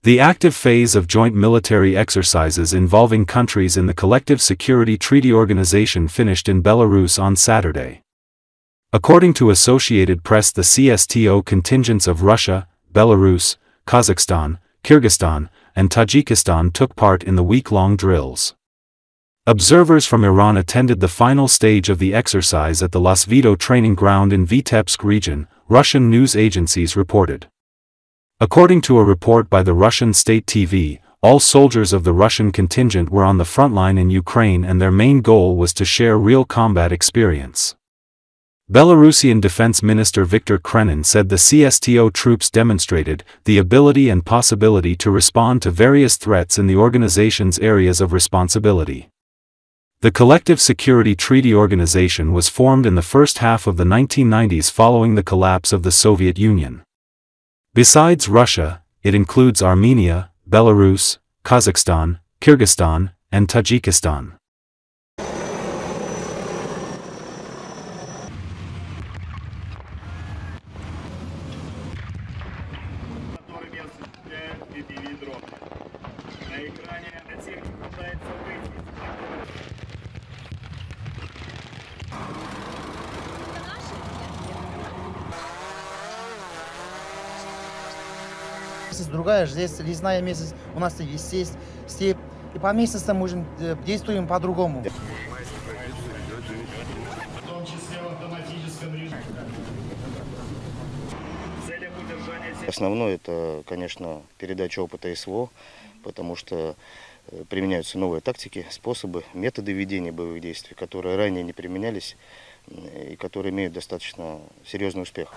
The active phase of joint military exercises involving countries in the Collective Security Treaty Organization finished in Belarus on Saturday. According to Associated Press, the CSTO contingents of Russia, Belarus, Kazakhstan, Kyrgyzstan, and Tajikistan took part in the week-long drills. Observers from Iran attended the final stage of the exercise at the Lasvito training ground in Vitebsk region, Russian news agencies reported. According to a report by the Russian state TV, all soldiers of the Russian contingent were on the front line in Ukraine and their main goal was to share real combat experience. Belarusian Defense Minister Viktor Krenin said the CSTO troops demonstrated the ability and possibility to respond to various threats in the organization's areas of responsibility. The Collective Security Treaty Organization was formed in the first half of the 1990s following the collapse of the Soviet Union. Besides Russia, it includes Armenia, Belarus, Kazakhstan, Kyrgyzstan, and Tajikistan. Другая, здесь лесная местность, у нас есть степь, и по местностям мы действуем по-другому. Основное это, конечно, передача опыта СВО, потому что применяются новые тактики, способы, методы ведения боевых действий, которые ранее не применялись и которые имеют достаточно серьезный успех.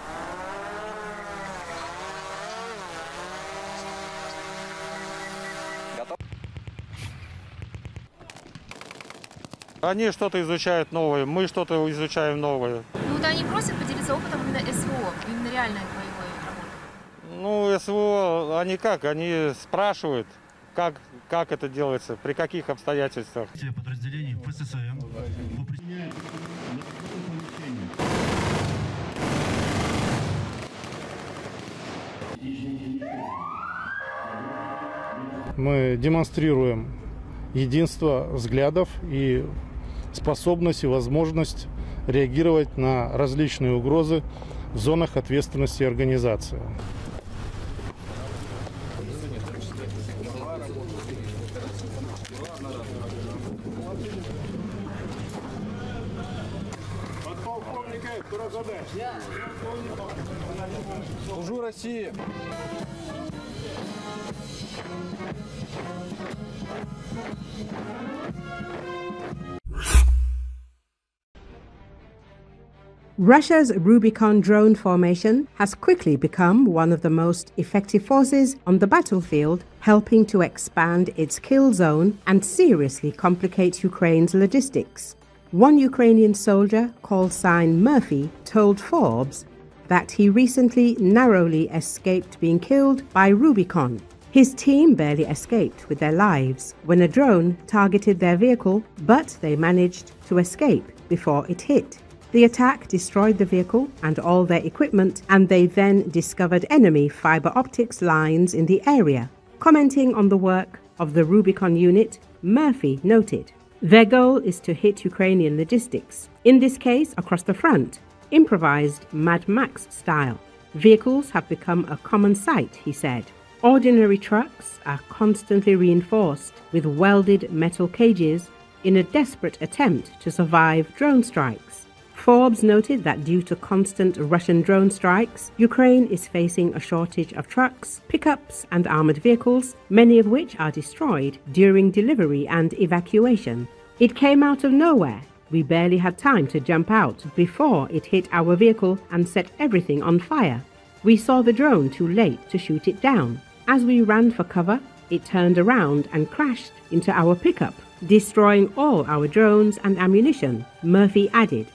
Они что-то изучают новое, мы что-то изучаем новое. Ну вот они просят поделиться опытом именно СВО, именно реальной боевой работы. Ну, СВО, они спрашивают, как это делается, при каких обстоятельствах. Подразделений ПССМ. Мы демонстрируем единство взглядов и способность и возможность реагировать на различные угрозы в зонах ответственности организации. Служу России! Russia's Rubicon drone formation has quickly become one of the most effective forces on the battlefield, helping to expand its kill zone and seriously complicate Ukraine's logistics. One Ukrainian soldier, called sign Murphy, told Forbes that he recently narrowly escaped being killed by Rubicon. His team barely escaped with their lives when a drone targeted their vehicle, but they managed to escape before it hit. The attack destroyed the vehicle and all their equipment, and they then discovered enemy fiber optics lines in the area. Commenting on the work of the Rubicon unit, Murphy noted, "Their goal is to hit Ukrainian logistics, in this case across the front, improvised Mad Max style. Vehicles have become a common sight," he said. Ordinary trucks are constantly reinforced with welded metal cages in a desperate attempt to survive drone strikes. Forbes noted that due to constant Russian drone strikes, Ukraine is facing a shortage of trucks, pickups, and armored vehicles, many of which are destroyed during delivery and evacuation. "It came out of nowhere. We barely had time to jump out before it hit our vehicle and set everything on fire. We saw the drone too late to shoot it down. As we ran for cover, it turned around and crashed into our pickup, destroying all our drones and ammunition," Murphy added.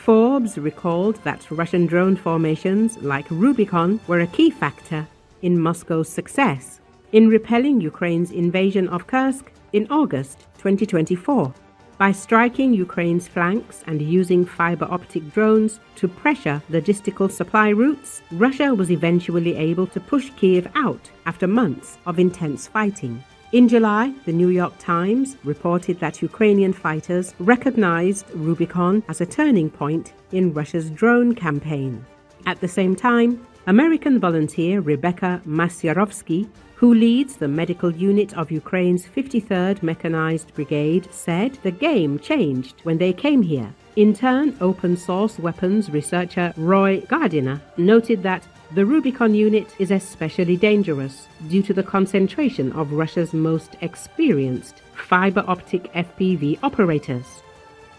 Forbes recalled that Russian drone formations like Rubicon were a key factor in Moscow's success in repelling Ukraine's invasion of Kursk in August 2024. By striking Ukraine's flanks and using fiber optic drones to pressure logistical supply routes, Russia was eventually able to push Kyiv out after months of intense fighting. In July, the New York Times reported that Ukrainian fighters recognized Rubicon as a turning point in Russia's drone campaign. At the same time, American volunteer Rebecca Masyarovsky, who leads the medical unit of Ukraine's 53rd Mechanized Brigade, said the game changed when they came here. In turn, open-source weapons researcher Roy Gardiner noted that the Rubicon unit is especially dangerous due to the concentration of Russia's most experienced fiber optic FPV operators.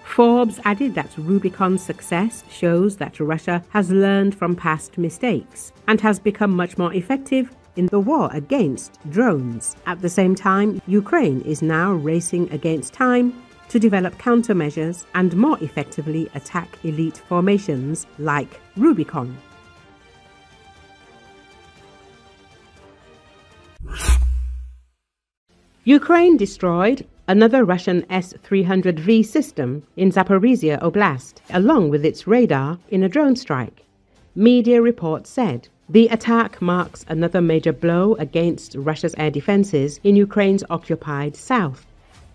Forbes added that Rubicon's success shows that Russia has learned from past mistakes and has become much more effective in the war against drones. At the same time, Ukraine is now racing against time to develop countermeasures and more effectively attack elite formations like Rubicon. Ukraine destroyed another Russian S-300V system in Zaporizhia Oblast, along with its radar, in a drone strike. Media reports said the attack marks another major blow against Russia's air defenses in Ukraine's occupied south.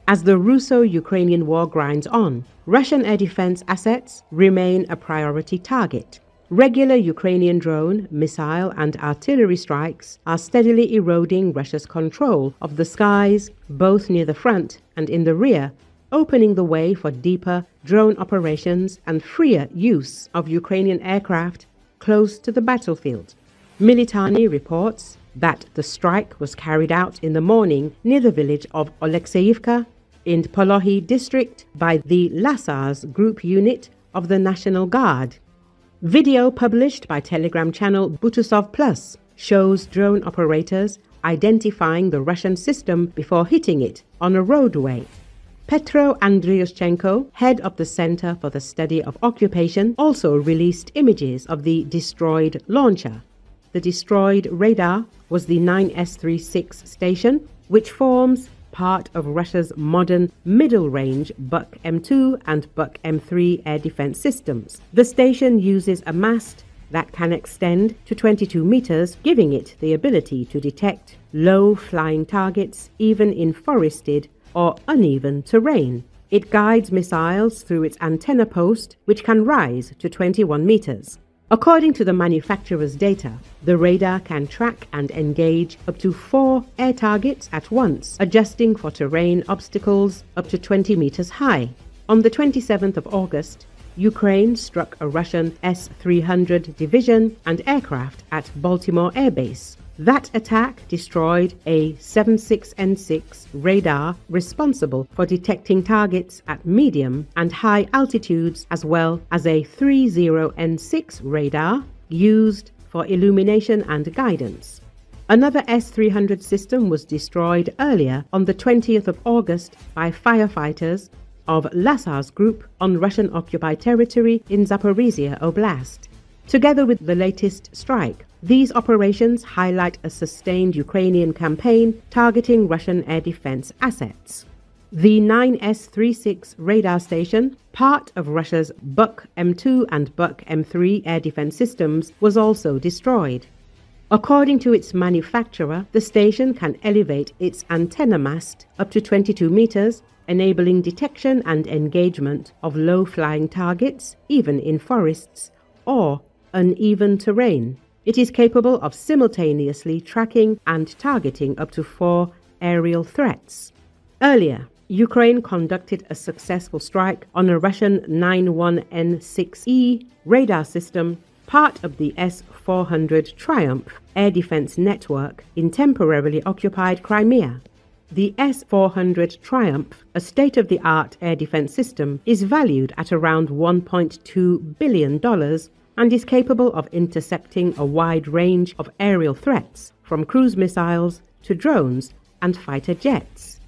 As the Russo-Ukrainian war grinds on, Russian air defense assets remain a priority target. Regular Ukrainian drone, missile and artillery strikes are steadily eroding Russia's control of the skies, both near the front and in the rear, opening the way for deeper drone operations and freer use of Ukrainian aircraft close to the battlefield. Militani reports that the strike was carried out in the morning near the village of Oleksiivka in Polohi district by the Lasars group unit of the National Guard. Video published by Telegram channel Butusov Plus shows drone operators identifying the Russian system before hitting it on a roadway. Petro Andriushchenko, head of the Center for the Study of Occupation, also released images of the destroyed launcher. The destroyed radar was the 9S-36 station, which forms part of Russia's modern middle-range Buk M2 and Buk M3 air defense systems. The station uses a mast that can extend to 22 meters, giving it the ability to detect low-flying targets even in forested or uneven terrain. It guides missiles through its antenna post, which can rise to 21 meters. According to the manufacturer's data, the radar can track and engage up to 4 air targets at once, adjusting for terrain obstacles up to 20 meters high. On the 27th of August, Ukraine struck a Russian S-300 division and aircraft at Baltimore Air Base. That attack destroyed a 76N6 radar responsible for detecting targets at medium and high altitudes, as well as a 30N6 radar used for illumination and guidance. Another S-300 system was destroyed earlier on the 20th of August by firefighters of Lasars Group on Russian-occupied territory in Zaporizhia Oblast. Together with the latest strike, these operations highlight a sustained Ukrainian campaign targeting Russian air defense assets. The 9S-36 radar station, part of Russia's Buk M2 and Buk M3 air defense systems, was also destroyed. According to its manufacturer, the station can elevate its antenna mast up to 22 meters, enabling detection and engagement of low-flying targets, even in forests or uneven terrain. It is capable of simultaneously tracking and targeting up to 4 aerial threats. Earlier, Ukraine conducted a successful strike on a Russian 91N6E radar system, part of the S-400 Triumph air defense network in temporarily occupied Crimea. The S-400 Triumph, a state-of-the-art air defense system, is valued at around $1.2 billion and is capable of intercepting a wide range of aerial threats, from cruise missiles to drones and fighter jets.